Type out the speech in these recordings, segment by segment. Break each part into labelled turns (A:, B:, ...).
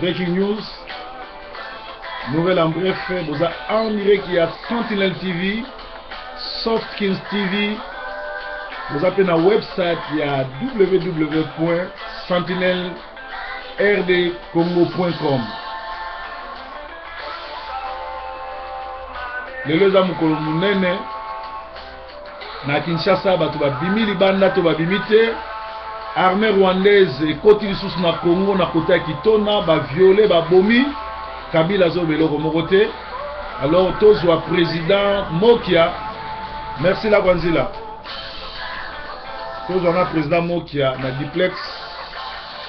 A: breaking news. Nouvelle en bref, vous avez en direct qu'il y a Sentinel TV, Softkins TV. Vous appelez dans le website, il y a www.sentinelrdcongo.com. Les deux amis que na Kinshasa, batu babimi libanda to babimite. Armée rwandaise et côté du sous na Congo na côté Kitona, ba violé, ba bomi. Kabila zo beloko mokote. Alors tozwa président Mokia. Merci la Kwanzila. Tozwa président Mokia na duplex.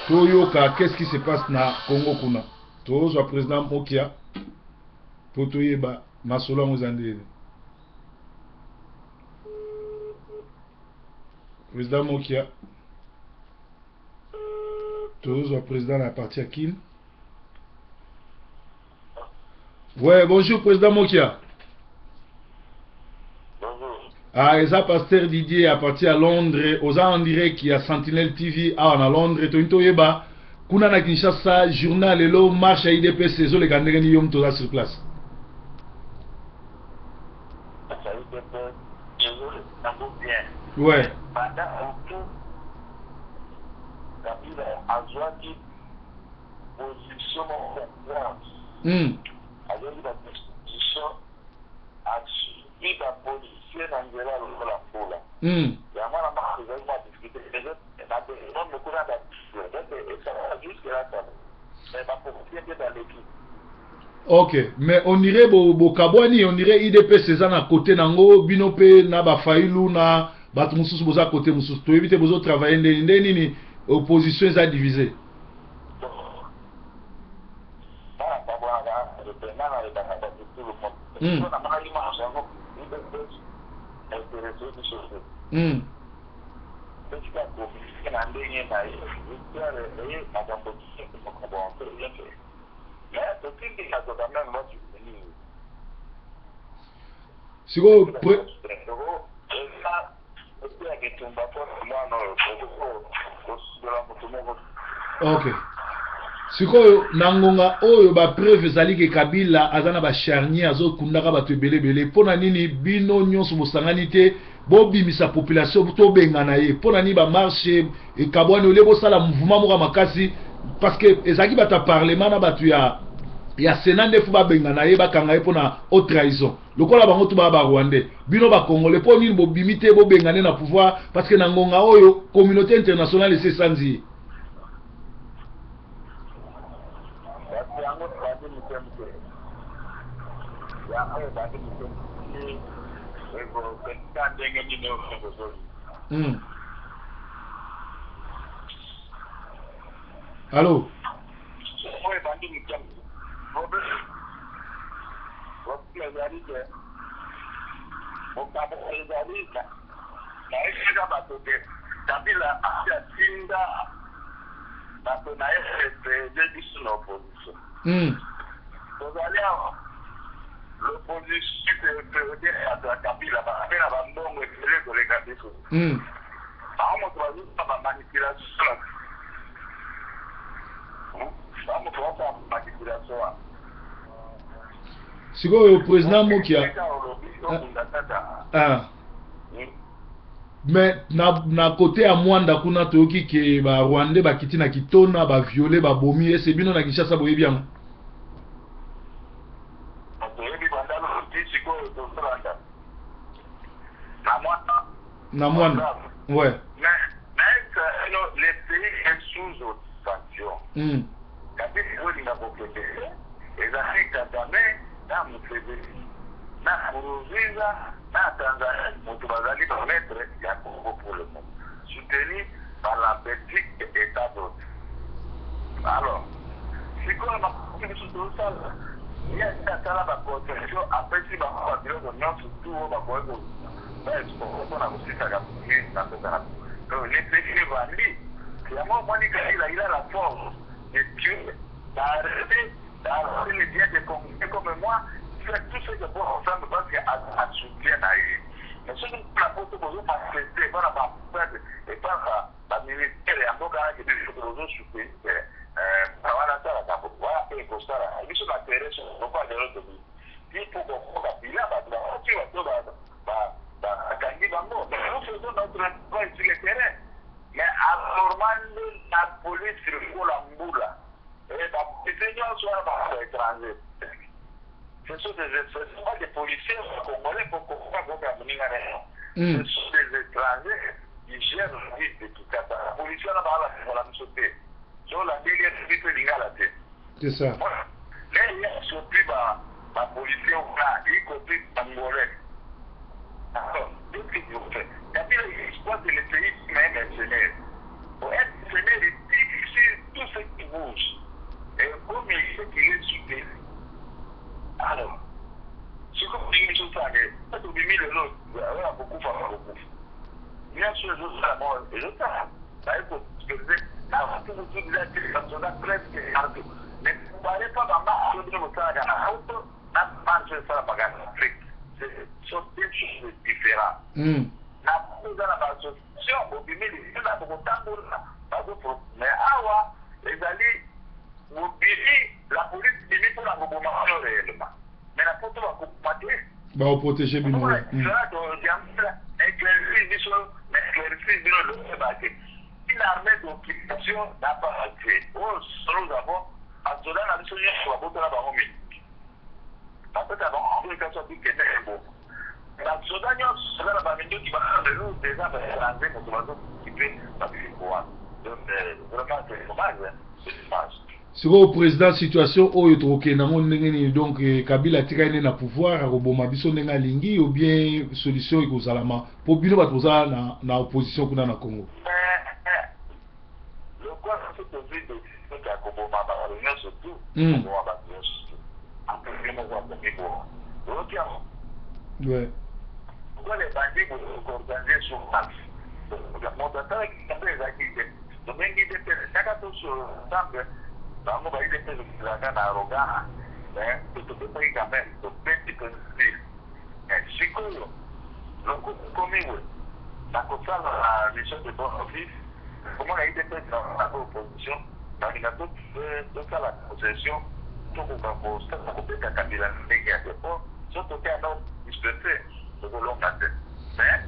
A: Toyoka qu'est-ce qui se passe na Congo kuna. Tozwa président Mokia. Potoyeba masolo mozandele. Président Mokia. Tozwa président la partie à Kin. Ouais, bonjour Président Mokia.
B: Bonjour.
A: Ah, et ça, Pasteur Didier, à partir à Londres, aux en direct qui a Sentinel TV, ah, on a Londres, Tonito Yeba, Kuna na Kinshasa, journal, et l'eau, marche à IDPC, les Gandégani Yom, tout ça sur place. Ouais.
B: Pendant tout, Kabila a joué position confiance. Avec la position à suivre la position dans la foule. Il y a moi la marque de discuter.
A: Ok, mais on irait au Kabwani, on irait IDP Cézanne à côté nango, binope na ba failou na batu mususu boza côté mususu. To éviter bozo travailler ndeni opposition est divisée. Ok. Sikoyo nangonga oyo ba preuve zali ke Kabila azana ba charnier azo kundaka bato ebele pona nini bino nyonso bosangani te bobimisa population to bengana ye pona ni ba marche e Kabwani ole bosala mouvement moko makasi parce que ezaki bata parlement na batu ya Sénat ndefu ba bengana ye bakanga ye pona haute trahison lokola bango to ba Rwandais bino ba Congolais pona nini bobimite bo bengane na pouvoir parce que nangonga oyo communauté internationale se sanzi. Allô?
B: L'opposition à Kabila va bon les manipulation.
A: Siko président Mokia. Mais na côté à Mwanda kuna toki ke ba Rwandais ba kiti na Kitona ba violer ba bomi et c'est bino na Kinshasa boye bien. Na Mwanda. Ouais.
B: Mais les pays sont sous sanction. Quand il y a des Africains na Museveni na Nkurunziza na Tanzania mutu bazali permettre ya Congo pour le monde soutenu par la Belgique et États d'autres. Alors, si quoi ma commission de ça, il y a la protection après si ma bureau de non surtout au bakoe ko mais on a aussi ça dans donc les pays vendus clairement Monica il a la force de tuer d'arrêter les biens des Congolais comme moi, faire tout ce que bon ensemble parce qu'il y a soutien à eux. Mais ce que la porte de Bozo m'a fait, par la peuple et par la militaire et en tout cas, que des choses de Bozo soutenir, voilà ça, la ce sont pas des policiers congolais pour comprendre que ce sont des étrangers qui gèrent la vie de tout ça. La police n'a pas la même chose. Sur la délire,
A: c'est ça.
B: Là, il y a surpris ma policier ou là, y compris congolais. Alors, qu'est-ce qu'ils ont fait? C'est-à-dire qu'il exploite les pays même mercenaires. Pour être mercenaire, il est difficile tout ce qui bouge. Et comme il sait qu'il est soutenu. Alors, ce que vous dites, c'est ça, mais vous avez mis le lot, vous avez beaucoup fait beaucoup. Bien sûr, je sais la mort, et je sais, ça y est, parce que vous êtes, là, vous êtes des personnes presque partout. Mais vous ne parlez pas dans ma auto, la marche de ça, en Afrique. Ce sont deux choses différentes. La pose dans l'association, au début, il y a beaucoup de temps, mais awa, les alliés, vous dites, la police limite pour la gouvernement réellement. Mais la police va combattre.
A: Bah, on protège bien.
B: Une armée d'occupation n'a pas été. Oh, nous avons, en Soudan, la mission sur la botte de la Baromi. En fait, avant, en 2014, qui était bon. La Soudan, il y a la Baromi qui va faire de nous des armes étrangères pour tout le monde qui peut la pouvoir. Donc, vraiment, c'est dommage. C'est dommage.
A: C'est au président situation où il trouve que donc Kabila tirane na pouvoir à Roboma biso nenga lingi ou bien solution iko salama pour bino ba toza na opposition kuna na Congo.
B: Le quoi c'est aujourd'hui de que à Roboma ba réunion surtout Roboma ba surtout. Après nous on va pour bon.
A: Ouais.
B: Pourquoi les bandits vont organiser sur place. Donc mon data qui est acquis. Donc même il était chaque fois sur ensemble. Dans le pays de la arrogance, mais tout le pays quand même, tout le pays est si cool. Donc, comme il veut, la mission de bon office, comment il a été fait dans la opposition, dans le cadre de la possession, tout le monde a coupé la Kabila, qui a fait fort, surtout qu'il y a un autre dispersé, de long terme. Mais,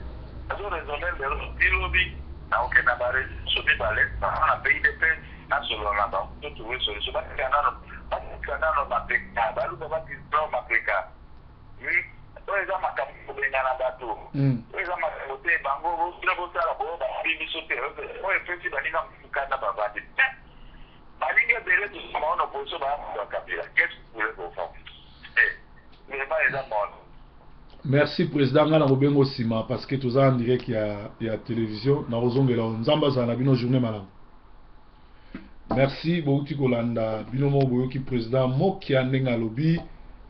B: ils ont raisonné le lobby, dans aucun abarré, sur les balais, dans un pays de paix. National là-bas, tout trouver solution. Parce qu'il y en a dans l'Afrique, dans le moment qu'ils sont en Afrique. Oui, par exemple, ma campagne pour venir à la bateau. Par exemple, ma côté, Bango, vous avez voté à la boue, vous avez sauté. Moi, effectivement, il y a un cas de bavardé. Ma ligne de l'aide, tout ça, on a posé dans le Kabila. Qu'est-ce que vous voulez pour faire? Mais pas les amants.
A: Merci président ngana Robengo Sima parce que tout ça en direct il y a télévision na rozongela nzamba za na bino journée malam. Merci beaucoup Kolanda binomo boyoki président Mokia Nenga lobi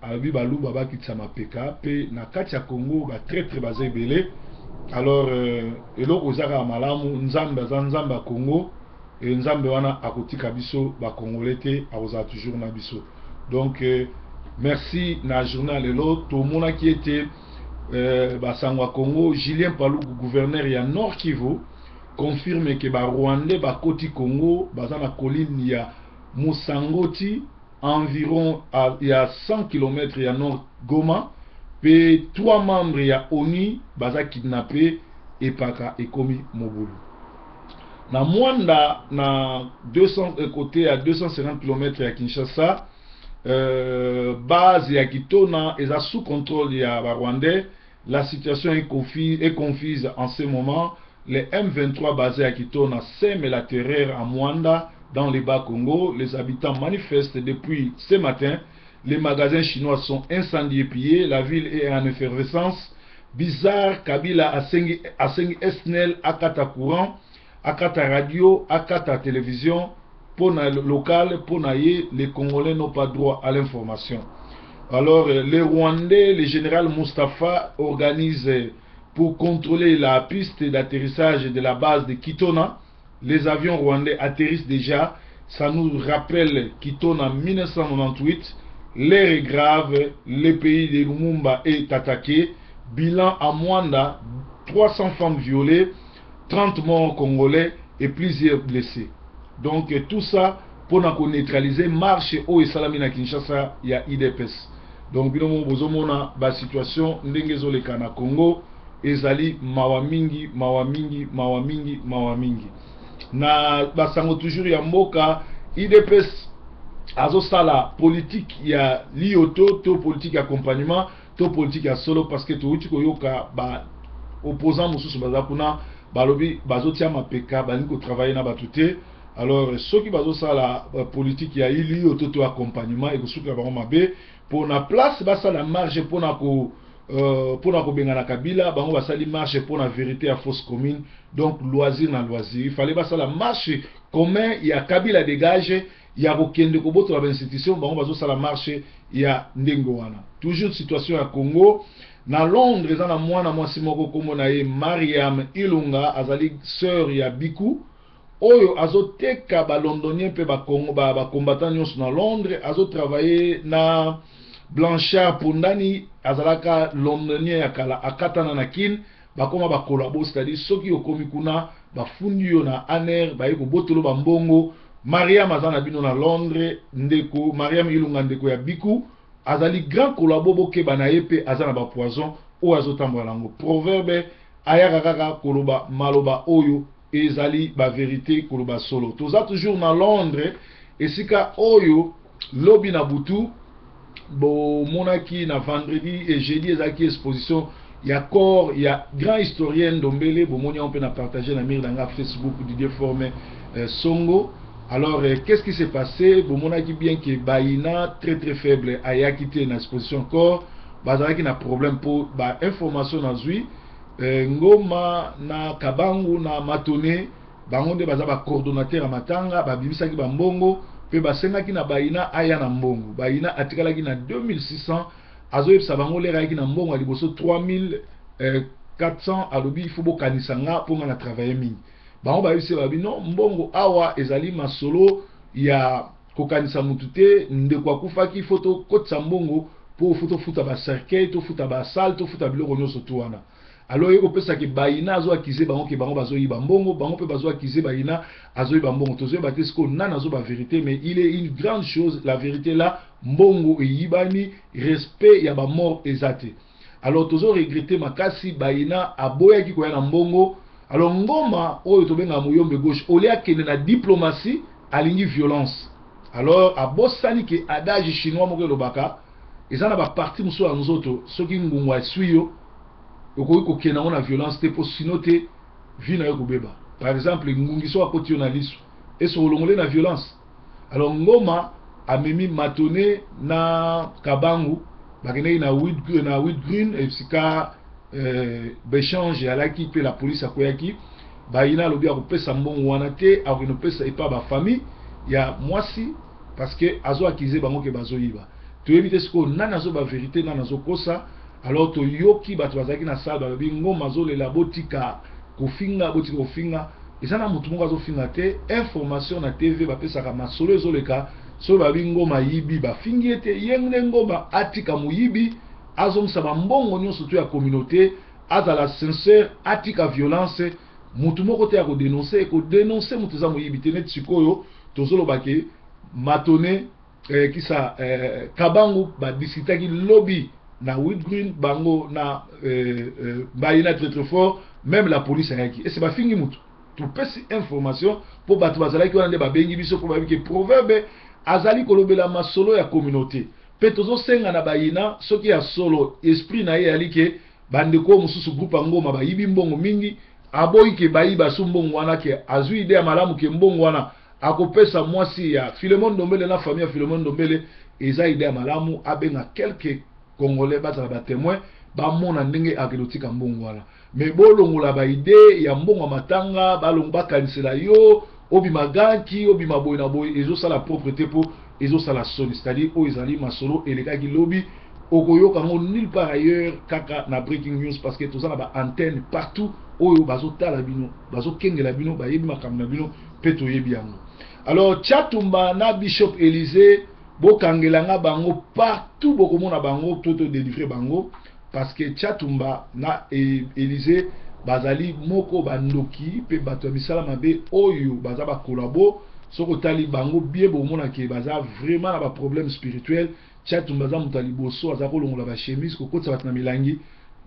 A: alobi balu baba kitsama peka pe na kati ya Congo ba très basé belé alors eloko zaka malamu nzambe za nzamba Congo et nzambe wana akotika biso ba congolais te akoza toujours na biso donc merci na journal lelo to mona qui était basangwa Congo Julien Palou gouverneur ya Nord Kivu confirme que ba Rwandais ba Koti Congo baza na colline ya Musangoti environ il y a 100 km ya Nord Goma pe 3 membres ya ONU baza kidnappé et paka ekomi mobulu na Mwanda na 200 côté à 250 km ya Kinshasa base ya Kitona est sous contrôle ya ba Rwandais. La situation est confuse en ce moment. Les M23 basés à Kitona sèment la terreur à Mwanda dans les Bas-Congo. Les habitants manifestent depuis ce matin. Les magasins chinois sont incendiés et pillés. La ville est en effervescence. Bizarre, Kabila a Sengi Esnel, Akata courant, Akata radio, Akata télévision. Pona local, Ponaye, les Congolais n'ont pas droit à l'information. Alors, les Rwandais, le général Mustafa organise pour contrôler la piste d'atterrissage de la base de Kitona. Les avions rwandais atterrissent déjà. Ça nous rappelle Kitona en 1998. L'air est grave. Le pays de Lumumba est attaqué. Bilan à Mwanda, 300 femmes violées, 30 morts congolais et plusieurs blessés. Donc tout ça pour neutraliser marche au Salamina Kinshasa, il y a IDPS. Donc binomo bozomona ba situation ndenge zoleka na Congo ezali mawa mingi na basango toujours ya mboka IDPS azosala politique ya lioto to politique accompagnement to politique ya solo parce que touti koyoka ba opposant mosusu baza kuna balobi bazotia mapeka balingi kotravailler na batute. Alors soki bazosala politique ya lioto to accompagnement ekosuka bango mabe pona place basala marge pona ko pona ko bengana Kabila bango basali marche pona vérité à fausse commune. Donc loisir na loisir il fallait basala marche commun ya Kabila dégage ya kokende ko boto la institution bango bazosala marche ya ndengo wana. Toujours situation ya Congo na Londres za na mwana mwasi moko kombo na ye Mariam Ilunga azali sœur ya Biku oyo azoteka ba londonien pe ba Congo ba combattant nyonso na Londres azotravailler na Blanchard Pondani azalaka londonien ya kala akatana na kin bakoma ba collabo c'est-à-dire soki okomi kuna bafundi yo na aner ba yeko botolo ba mbongo. Mariam azana bino na Londres ndeko Mariam Ilunga ndeko ya Biku azali grand collabo boke banaye pe azana ba poison o azotambola nango proverbe ayaka kaka koloba maloba oyo ezali ba vérité koloba solo. Toza toujours na Londres esika oyo lobi na butu bo monaki na vendredi et jeudi ezaki exposition ya corps ya grand historien Ndombele bo monia on peut na partager na mire dans Facebook Didier Formé Songo. Alors qu'est-ce qui s'est passé bo monaki bien que Baïna très faible aya quitté na exposition corps bazaki na problème pour ba information na zui ngoma na Kabangu na Matone bango nde baza ba coordonnateur à Matanga ba bimisaki ba mbongo pe basengaki na Baïna aya na mbongo. Baïna atikalaki na 2600 azoyebisa bango lera yaki na mbongo ya liboso 3400 alobi il faut bokanisa nga mpo nga na travailler mingi. Bango bayebisi babi non mbongo awa ezali masolo ya kokanisa mutu te ndeko akufaki foto kotisa mbongo mpo foto futa ba cercueil to futa ba salle to futa biloko nyonso to wana. Alors yeko pesa ke Baïna azo akize bango ke bango bazoyiba mbongo bango pe bazo akize Baïna azoyiba mbongo tozoyeba te siko nana azo ba vérité mais il est une grande chose la vérité là mbongo eyibani respect ya ba mort ezate. Alors tozo regretter makasi Baïna aboyaki koya na mbongo. Alors ngoma oyo tobenga muyombe gauche olia kene na diplomatie alingi violence. Alors abosani ke adage chinois moko lobaka ezana ba parti muso ya nzoto soki ngungwa suyo okoki kokena ngo na violence te po sino te vi na yo kobeba. Par exemple ngungiso akoti yo na liso eso olongole na violence. Alors ngoma amemi Matone na Kabangu bakene na wheat green esika béchange alaki pe la police akoyaki Baïna lobi akopesa mbongo wana te akonopesa epa ba famille ya mwasi parce que azo akize bango ke bazoyiba. Toyebi te siko nana azo ba vérité nana azo kosa. Alors to yoki bato bazaki na sala balobi ngoma zolela botika kofinga ezana mutu moko azofinga te information na TV bapesaka masolo ezoleka so babi ngoma yibi bafingi ete yenge ngoma atika muyibi azongisa bambongo nyonso to ya communauté azala sincère atika violence mutu moko te ya kodénoncer mutu za muyibi te neti sikoyo tozoloba ke Matone kisa Kabangu badisitaki lobby na wheat green bango na Baïna très fort même la police ayaki et c'est ba fingi mutu to pesi information pour batu bazalaki wana nde babengi biso pour babiki proverbe azali kolobela masolo ya communauté pe tozo senga na Baïna soki ya solo esprit na ye alike bandeko mususu groupe ngoma bayibi mbongo mingi aboyi ke bayiba su mbongo wana ke azui ide ya malamu ke mbongo wana akopesa mwasi ya Philemon Ndombele na famille ya Philemon Ndombele eza ide ya malamu abenga quelques Congolais bazala ba témoin ba mona ndenge akelotika mbongo wana mais bolongola ba idée ya mbongo matanga balongba kanisela yo obima ganki obima boy na boy ezo sala propreté po ezo sala soni c'est-à-dire o ezali masolo elekaki lobby okoyoka ngo nulle part ailleurs kaka na breaking news parce que toza na ba antenne partout oyo bazotala bino bazokengela bino bayebi makambo na bino pe toyebi yango. Alors Tchatumba na Bishop Élysée bokangelanga bango partout bokomona bango toto délivrer bango parce que Tchatumba na Élysée bazali moko bandoki pe bato misala mabe oyo baza ba collabo soko tali bango bien bomona ke baza vraiment na ba problème spirituel. Tchatumba za mutali boso aza kolongola ba chemise ko kotsa batna milangi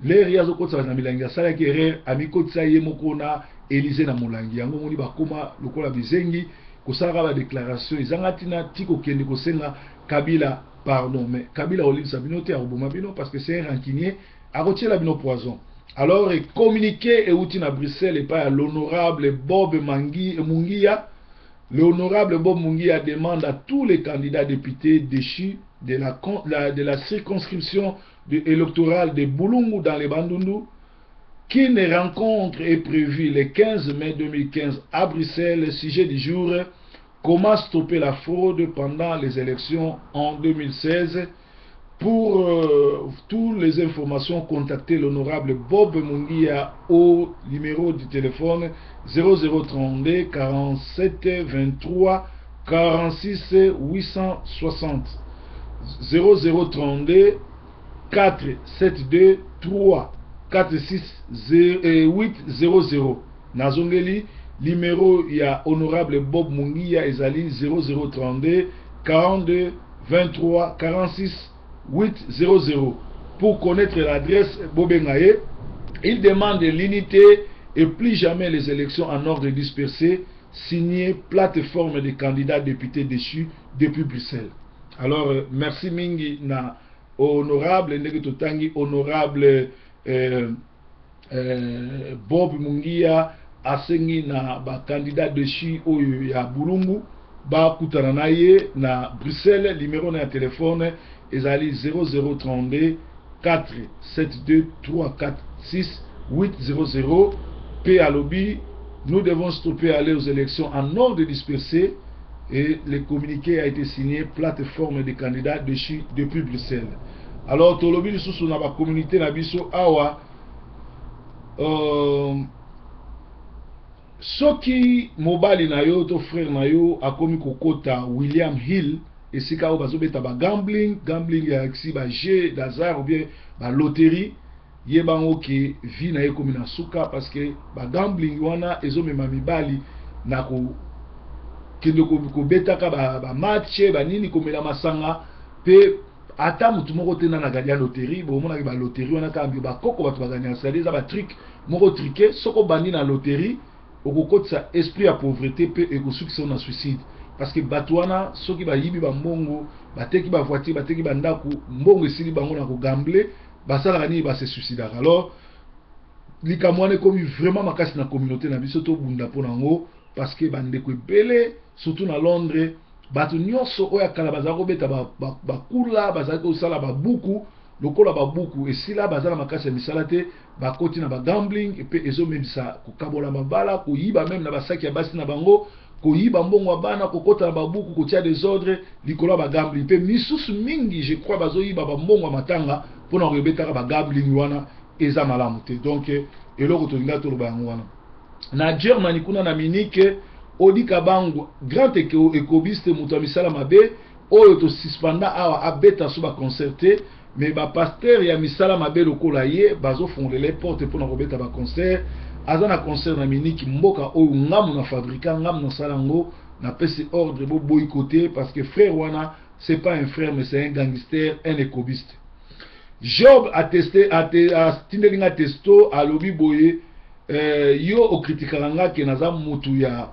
A: les riazo kotsa batna milangi asala ke erreur ami kotsa ye moko na Élysée na molangi yango moni bakoma lokola bizengi kosala ba déclaration ezangatina tiko kende kosenga Kabila pardon, mais Kabila Olin Sabino te aroboma bino parce que c'est un rancunier a retiré la bino poison. Alors communiqué et outil à Bruxelles et pas à l'honorable Bob Mungia. L'honorable Bob Mungia demande à tous les candidats députés déchus de la circonscription électorale de Boulungu dans les Bandundu qu'une rencontre est prévue le 15 mai 2015 à Bruxelles. Le sujet du jour: comment stopper la fraude pendant les élections en 2016. Pour toutes les informations, contactez l'honorable Bob Mungia au numéro du téléphone 0032 47 23 46 860 0032 472 3 46 800. Nazongeli numéro ya honorable Bob Mungia ezali 0032 42 23 46 800. Pour connaître l'adresse Bobengaye, il demande l'unité et plus jamais les élections en ordre dispersé, signé plateforme des candidats députés déchus depuis Bruxelles. Alors merci mingi na honorable Negeto-Tangi, honorable Bob Mungia asengi na ba candidat déchu oyo ya Bulungu ba kutana na ye na Bruxelles. Numéro na téléphone ezali 0032 472 346 800. P à lobby, nous devons stopper aller aux élections en ordre dispersé et le communiqué a été signé plateforme des candidats déchus depuis Bruxelles. Alors tolobi sous na ba communauté na biso awa soki mobali na yo to frère na yo akomi kokota William Hill esika o bazobeta ba gambling ya exi ba jeu d'hasard ou bien ba loterie yebango ke vi na ye komi na suka parce que ba gambling wana ezomema mibali na ko kende ko betaka ba match ba nini komela masanga pe ata mutu moko tena na gagner loterie bo mona ba loterie wana ka ba koko ba gagner ça des ba trick moko triqué soko bandi na loterie okokotisa esprit ya pauvreté pe ekosukisa na suicide parce que batwana soki ba yibi ba mbongo bateki ba voiture bateki ba ndaku mbongo esili bango na ko gambler basala ni ba se suicider. Alors likamwane komi vraiment makasi na communauté na biso to bunda pona ngo parce que bandeko ebele surtout na Londres batu nyonso oya kala bazako beta ba kula bazako sala ba buku lokola ba buku esila bazala makasi ya misala te ba koti na ba gambling et puis ezo memisa ko kabola mabala ko yiba même na basaki ya basi na bango ko yiba mbongo bana ko kota na ba buku ko tia des ordres likola ba gambling pe misusu mingi je crois bazo yiba ba mbongo matanga pona ko betaka ba gambling wana eza malamu te. Donc eloko to linga to lo ba wana na Germany kuna na Munich odika bango grand ekobiste mutu misala mabe oyo to suspenda awa abeta so ba concerté mais ba pasteur ya misala mabe lokola ye bazo fondre les portes pour na robeta ba concert azana concert na Munich mboka oyo ngamu na fabrika ngamu na salango na pesi ordre bo boycotter parce que frère wana c'est pas un frère mais c'est un gangster, un écobiste. Job a testé a tindelinga testo a lobby boye yo o critiquanga ke naza mutu ya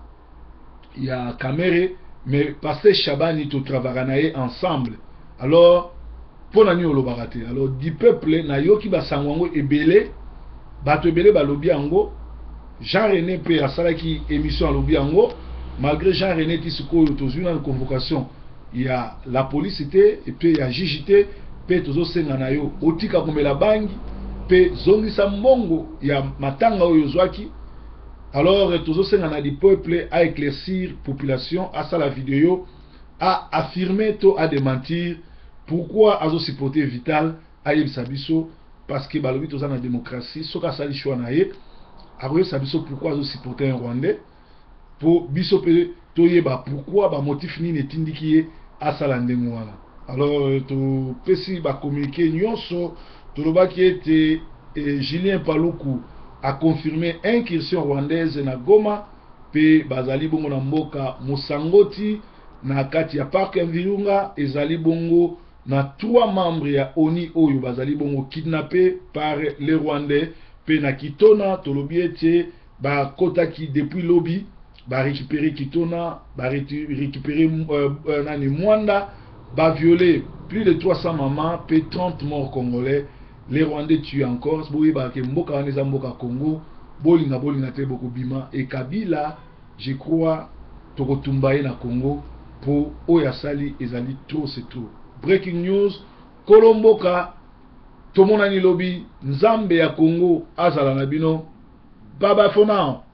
A: Kamere mais pasteur Shabani to travailler ensemble. Alors pour la nuit au lobarate alors du peuple na yoki basangwango ebele bato ebele ba lobi ango Jean René pe asalaki émission à lobi ango malgré Jean René tisiko tozui na convocation il y a la police était et puis il y a JJT pe tozo senga na yo otika komela bangi pe zongisa mbongo ya matanga oyo zwaki. Alors tozo senga na di peuple à éclaircir population à ça la vidéo à affirmer to à démentir pourquoi azo supporter Vital Ayeb Sabiso parce que balobi toza na démocratie soka sali choix na ye Ayeb Sabiso pourquoi azo supporter un Rwandais pour biso pe toyeba pourquoi ba motif ni netindiki ye asala ndengo wana. Alors to pesi ba communiquer nyonso to lobaki ete Julien Paluku a confirmé incursion rwandaise na Goma pe bazali bongo na mboka Musangoti na kati ya parc Virunga ezali bongo na 3 membres ya ONI oyo bazali bongo kidnappé par les Rwandais pe na Kitona tolobi ete ba kotaki depuis lobby ba récupérer Kitona, ba récupérer Nani Mwanda, ba violer plus de 300 mamans, puis 30 morts congolais. Les Rwandais tuent encore. Boyi ba ke mboka wana mboka Congo, bolinga te beaucoup bima et Kabila, je crois tokotumbaye na Congo pour oyasali ezali trop c'est tout. Breaking news, Kolomboka tomonani lobi Nzambe ya Congo azala na bino. Bye bye for now.